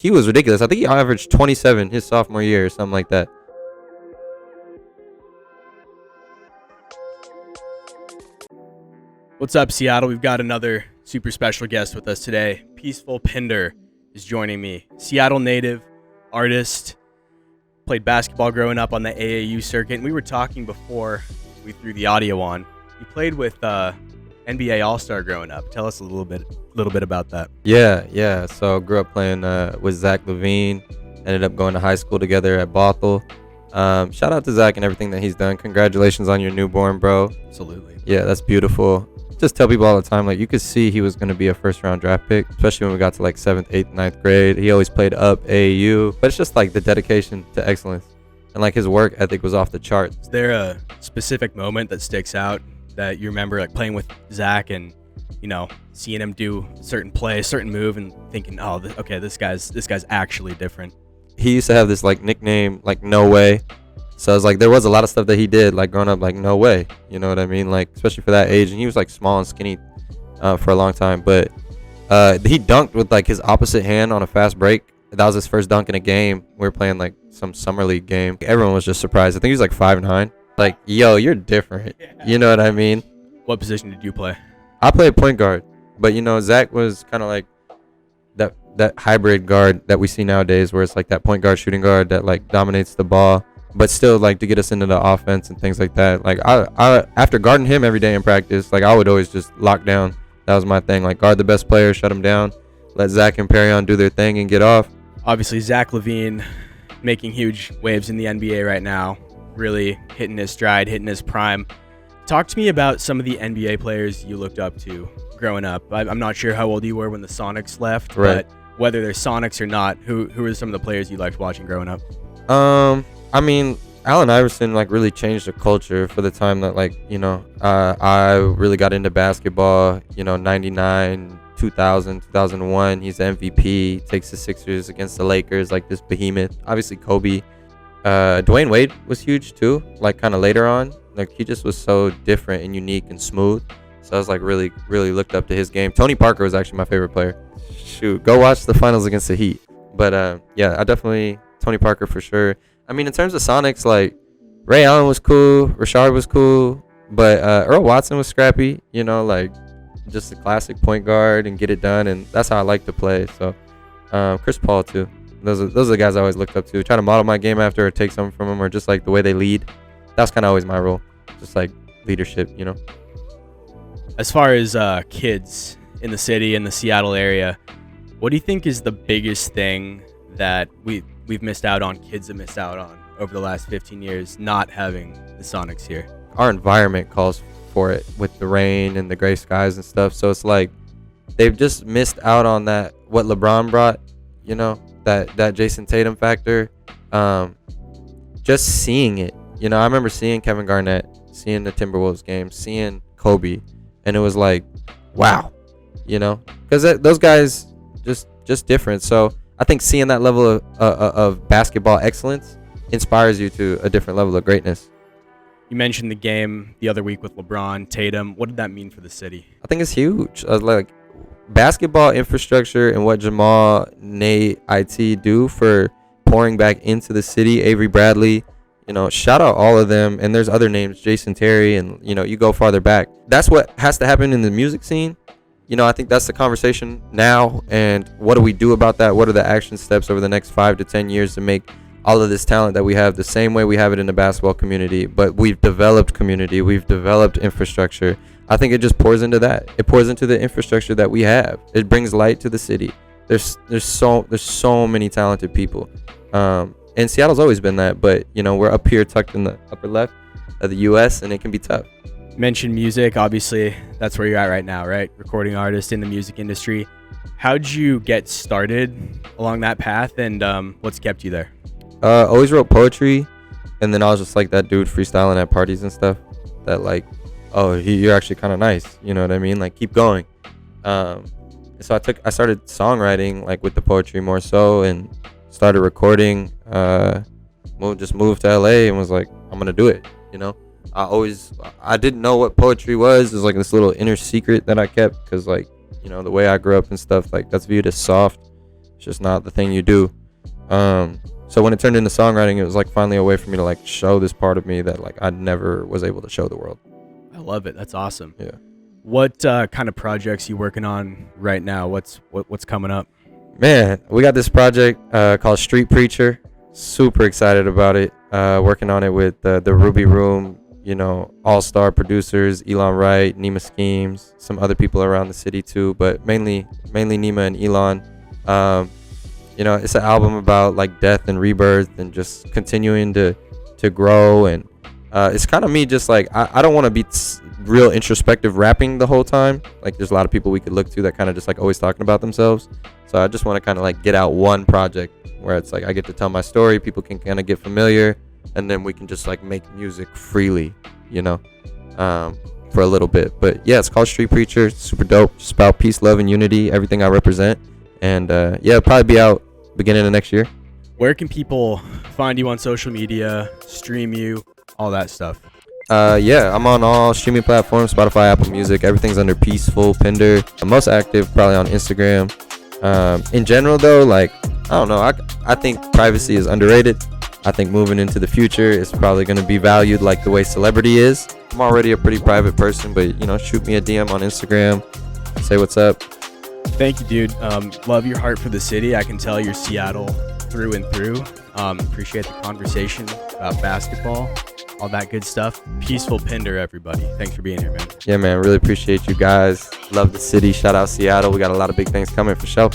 He was ridiculous. I think he averaged 27 his sophomore year or something like that. What's up, Seattle? We've got another super special guest with us today. Peaceful Pinder is joining me. Seattle native, artist, played basketball growing up on the AAU circuit. And we were talking before we threw the audio on. You played with NBA All-Star growing up. Tell us a little bit about that. Yeah. So grew up playing with Zach Lavine. Ended up going to high school together at Bothell. Shout out to Zach and everything that he's done. Congratulations on your newborn, bro. Absolutely. Yeah, that's beautiful. Just tell people all the time, like, you could see he was going to be a first-round draft pick, especially when we got to, like, 7th, 8th, 9th grade. He always played up AAU, but it's just, like, the dedication to excellence. And, like, his work ethic was off the charts. Is there a specific moment that sticks out that you remember, like, playing with Zach and, you know, seeing him do a certain play, a certain move, and thinking, oh, okay, this guy's actually different? He used to have this, like, nickname, like, No Way. So it's like there was a lot of stuff that he did, like, growing up, like, no way. You know what I mean? Like, especially for that age. And he was, like, small and skinny for a long time. But he dunked with, like, his opposite hand on a fast break. That was his first dunk in a game. We were playing, like, some summer league game. Everyone was just surprised. I think he was, like, 5'9". Like, yo, you're different. You know what I mean? What position did you play? I played point guard. But, you know, Zach was kind of like that hybrid guard that we see nowadays, where it's, like, that point guard, shooting guard that, like, dominates the ball, but still, like, to get us into the offense and things like that. Like, I after guarding him every day in practice, like, I would always just lock down. That was my thing. Like, guard the best player, shut him down, let Zach and Perrion do their thing and get off. Obviously, Zach Lavine making huge waves in the NBA right now, really hitting his stride, hitting his prime. Talk to me about some of the NBA players you looked up to growing up. I'm not sure how old you were when the Sonics left, right, but whether they're Sonics or not, who are some of the players you liked watching growing up? I mean, Allen Iverson, like, really changed the culture for the time that, like, you know, I really got into basketball, you know, 99, 2000, 2001. He's the MVP, takes the Sixers against the Lakers, like, this behemoth. Obviously, Kobe. Dwayne Wade was huge, too, like, kind of later on. Like, he just was so different and unique and smooth. So I was, like, really, really looked up to his game. Tony Parker was actually my favorite player. Shoot, go watch the finals against the Heat. But, yeah, I definitely, Tony Parker for sure. I mean, in terms of Sonics, like, Ray Allen was cool, Rashard was cool, but Earl Watson was scrappy, you know, like, just a classic point guard and get it done, and that's how I like to play. So Chris Paul too. Those are the guys I always looked up to. Try to model my game after or take something from them, or just like the way they lead. That's kind of always my role, just like leadership, you know. As far as kids in the city, in the Seattle area, what do you think is the biggest thing that we've missed out on, kids have missed out on over the last 15 years not having the Sonics here? Our environment calls for it with the rain and the gray skies and stuff. So it's like they've just missed out on that, what LeBron brought, you know, that Jason Tatum factor. Just seeing it, you know, I remember seeing Kevin Garnett, seeing the Timberwolves game, seeing Kobe, and it was like, wow, you know, because those guys just different. So I think seeing that level of basketball excellence inspires you to a different level of greatness. You mentioned the game the other week with LeBron, Tatum. What did that mean for the city? I think it's huge. Like, basketball infrastructure and what Jamal, Nate, IT do for pouring back into the city. Avery Bradley, you know, shout out all of them. And there's other names, Jason Terry, and, you know, you go farther back. That's what has to happen in the music scene. You know, I think that's the conversation now. And what do we do about that? What are the action steps over the next 5 to 10 years to make all of this talent that we have the same way we have it in the basketball community? But we've developed community. We've developed infrastructure. I think it just pours into that. It pours into the infrastructure that we have. It brings light to the city. There's so many talented people. And Seattle's always been that. But, you know, we're up here tucked in the upper left of the U.S. and it can be tough. Mentioned music, obviously that's where you're at right now, right? Recording artist in the music industry. How'd you get started along that path, and what's kept you there? Always wrote poetry, and then I was just like that dude freestyling at parties and stuff that, like, oh, you're actually kind of nice, you know what I mean? Like, keep going. So I started songwriting, like, with the poetry more so, and started recording. Just moved to LA and was like, I'm gonna do it, you know. I didn't know what poetry was. It was like this little inner secret that I kept, because, like, you know, the way I grew up and stuff, like, that's viewed as soft. It's just not the thing you do. So when it turned into songwriting, it was like finally a way for me to like show this part of me that like I never was able to show the world. I love it. That's awesome. Yeah. What kind of projects you working on right now? What's coming up? Man, we got this project called Street Preacher. Super excited about it. Working on it with the Ruby Room, you know, all-star producers, Elon Wright, Nima Schemes, some other people around the city too, but mainly Nima and Elon. You know, it's an album about like death and rebirth and just continuing to grow. And it's kind of me just like, I don't want to be real introspective rapping the whole time. Like there's a lot of people we could look to that kind of just like always talking about themselves. So I just want to kind of like get out one project where it's like I get to tell my story, people can kind of get familiar, and then we can just like make music freely, you know, for a little bit. But yeah, it's called Street Preacher. It's super dope. Just about peace, love, and unity, everything I represent. And yeah, it'll probably be out beginning of next year. Where can people find you on social media, stream you, all that stuff? Yeah, I'm on all streaming platforms, Spotify, Apple Music. Everything's under Peaceful Pinder. I'm most active probably on Instagram. In general though, like I don't know, I think privacy is underrated. I think moving into the future is probably going to be valued like the way celebrity is. I'm already a pretty private person, but you know, shoot me a DM on Instagram, say what's up. Thank you, dude. Love your heart for the city. I can tell you're Seattle through and through. Appreciate the conversation about basketball, all that good stuff. Peaceful Pinder, everybody. Thanks for being here, man. Yeah, man. Really appreciate you guys. Love the city. Shout out Seattle. We got a lot of big things coming for sure.